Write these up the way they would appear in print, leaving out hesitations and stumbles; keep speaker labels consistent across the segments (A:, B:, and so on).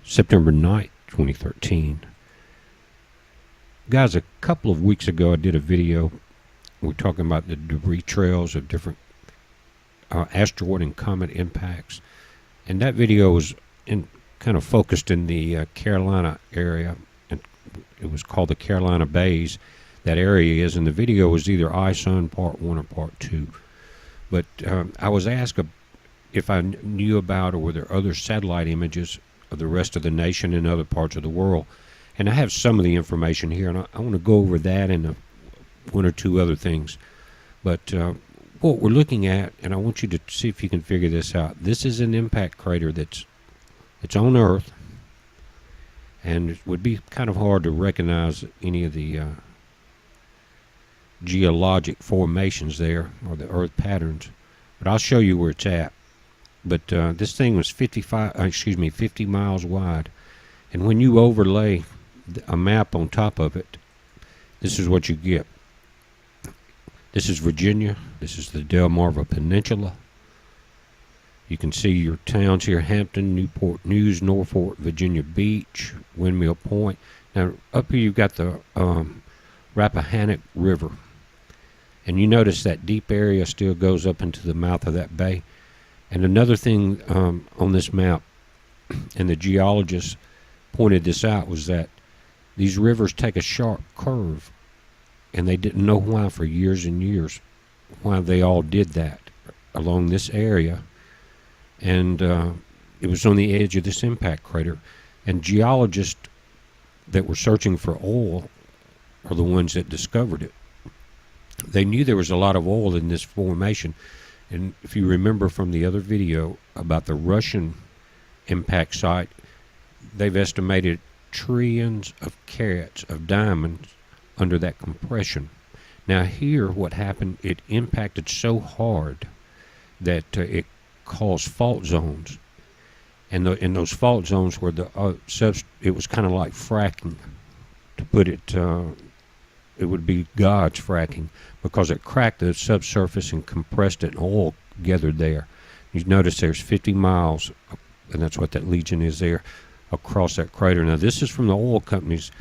A: September 9th, 2013. Guys, a couple of weeks ago I did a video. We're talking about the debris trails of different asteroid and comet impacts. And that video was kind of focused in the Carolina area. And it was called the Carolina Bays. That area is, and the video was either iSun Part 1 or Part 2. But I was asked if I knew about or were there other satellite images of the rest of the nation and other parts of the world. And I have some of the information here, and I want to go over that and one or two other things. But what we're looking at, and I want you to see if you can figure this out. This is an impact crater it's on Earth, and it would be kind of hard to recognize any of the geologic formations there or the Earth patterns. But I'll show you where it's at. But this thing was 50 miles wide, and when you overlay a map on top of it, this is what you get. This is Virginia. This is the Delmarva Peninsula. You can see your towns here: Hampton, Newport News, Norfolk, Virginia Beach, Windmill Point. Now up here you've got the Rappahannock River, and you notice that deep area still goes up into the mouth of that bay. And another thing on this map, and the geologists pointed this out, was that these rivers take a sharp curve, and they didn't know why for years and years, why they all did that along this area. And it was on the edge of this impact crater. And geologists that were searching for oil are the ones that discovered it. They knew there was a lot of oil in this formation. And if you remember from the other video about the Russian impact site, they've estimated trillions of carats of diamonds under that compression. Now here what happened, it impacted so hard that it caused fault zones. And in those fault zones where it was kind of like fracking. To put it, it would be God's fracking, because it cracked the subsurface and compressed it, and oil gathered there. You notice there's 50 miles, and that's what that Legion is there, across that crater. Now this is from the oil companies,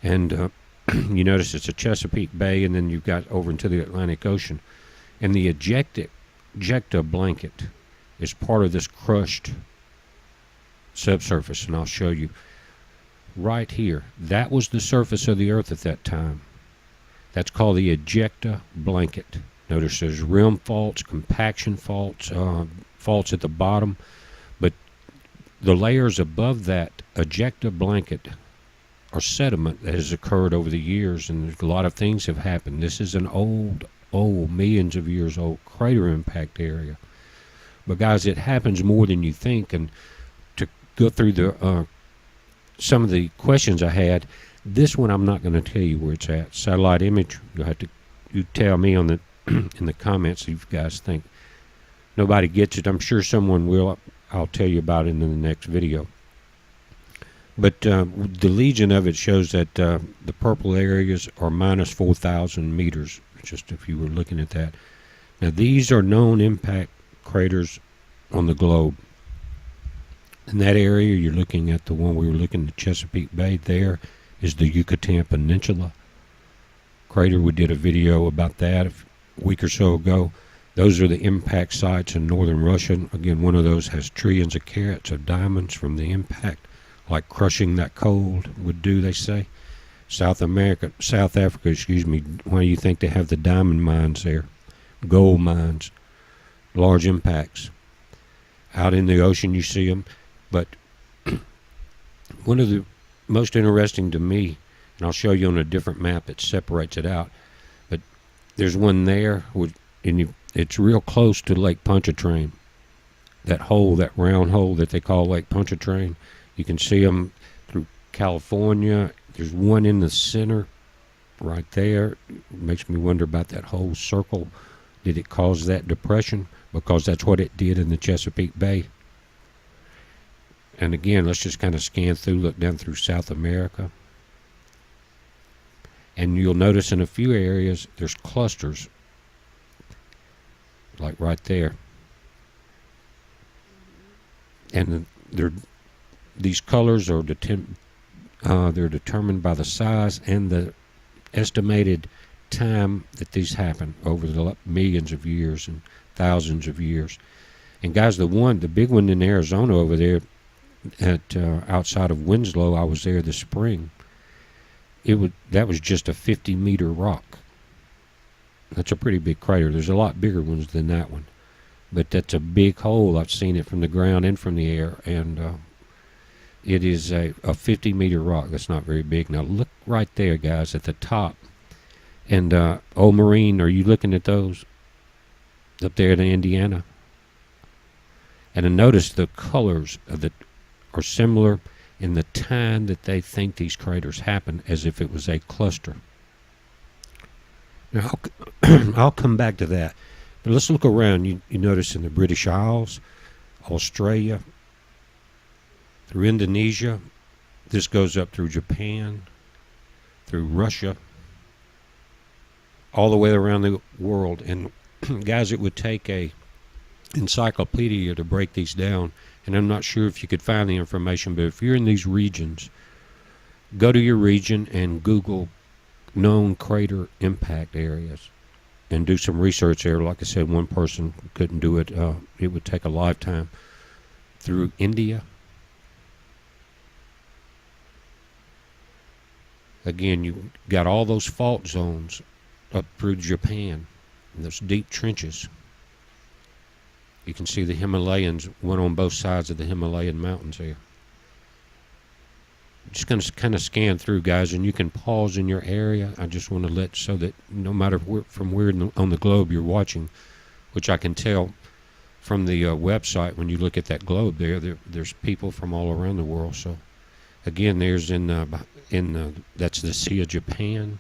A: and you notice it's a Chesapeake Bay, and then you've got over into the Atlantic Ocean. And the ejecta blanket is part of this crushed subsurface, and I'll show you right here. That was the surface of the Earth at that time. That's called the ejecta blanket. Notice there's rim faults, compaction faults, faults at the bottom, but the layers above that ejecta blanket are sediment that has occurred over the years, and a lot of things have happened. This is an old, millions of years old crater impact area. But guys, it happens more than you think. And to go through the some of the questions I had, this one I'm not going to tell you where it's at. Satellite image, you'll have to tell me on the in the comments if you guys think nobody gets it. I'm sure someone will. I'll tell you about it in the next video. But the Legion of it shows that the purple areas are minus 4,000 meters, just if you were looking at that. Now these are known impact craters on the globe. In that area, you're looking at the one we were looking at, Chesapeake Bay. There is the Yucatan Peninsula crater. We did a video about that a week or so ago. Those are the impact sites in northern Russia. Again, one of those has trillions of carats of diamonds from the impact, like crushing that coal would do, they say. South Africa, excuse me, why do you think they have the diamond mines there? Gold mines, large impacts. Out in the ocean you see them. But one of the most interesting to me, and I'll show you on a different map that separates it out, but there's one there, and it's real close to Lake Pontchartrain. That hole, that round hole that they call Lake Pontchartrain, you can see them through California. There's one in the center right there. It makes me wonder about that whole circle. Did it cause that depression? Because that's what it did in the Chesapeake Bay. And again, let's just kind of scan through, look down through South America. And you'll notice in a few areas there's clusters, like right there. And these colors are they're determined by the size and the estimated time that these happen over the millions of years and thousands of years. And guys, the big one in Arizona over there at outside of Winslow, I was there this spring. That was just a 50-meter rock. That's a pretty big crater. There's a lot bigger ones than that one, but that's a big hole. I've seen it from the ground and from the air, and it is a 50-meter rock. That's not very big. Now look right there, guys, at the top. And old Marine, are you looking at those up there in Indiana? And then notice the colors are similar in the time that they think these craters happen, as if it was a cluster. Now I'll come back to that, but let's look around. You notice in the British Isles, Australia, through Indonesia, this goes up through Japan, through Russia, all the way around the world. And guys, it would take a encyclopedia to break these down, and I'm not sure if you could find the information, but if you're in these regions, go to your region and Google known crater impact areas and do some research there. Like I said, one person couldn't do it. It would take a lifetime. Through India, again, you got all those fault zones up through Japan, and those deep trenches. You can see the Himalayas, one on both sides of the Himalayan mountains here. Just going to kind of scan through, guys, and you can pause in your area. I just want to let, so that no matter from where on the globe you're watching, which I can tell from the website when you look at that globe there's people from all around the world. So again, there's that's the Sea of Japan.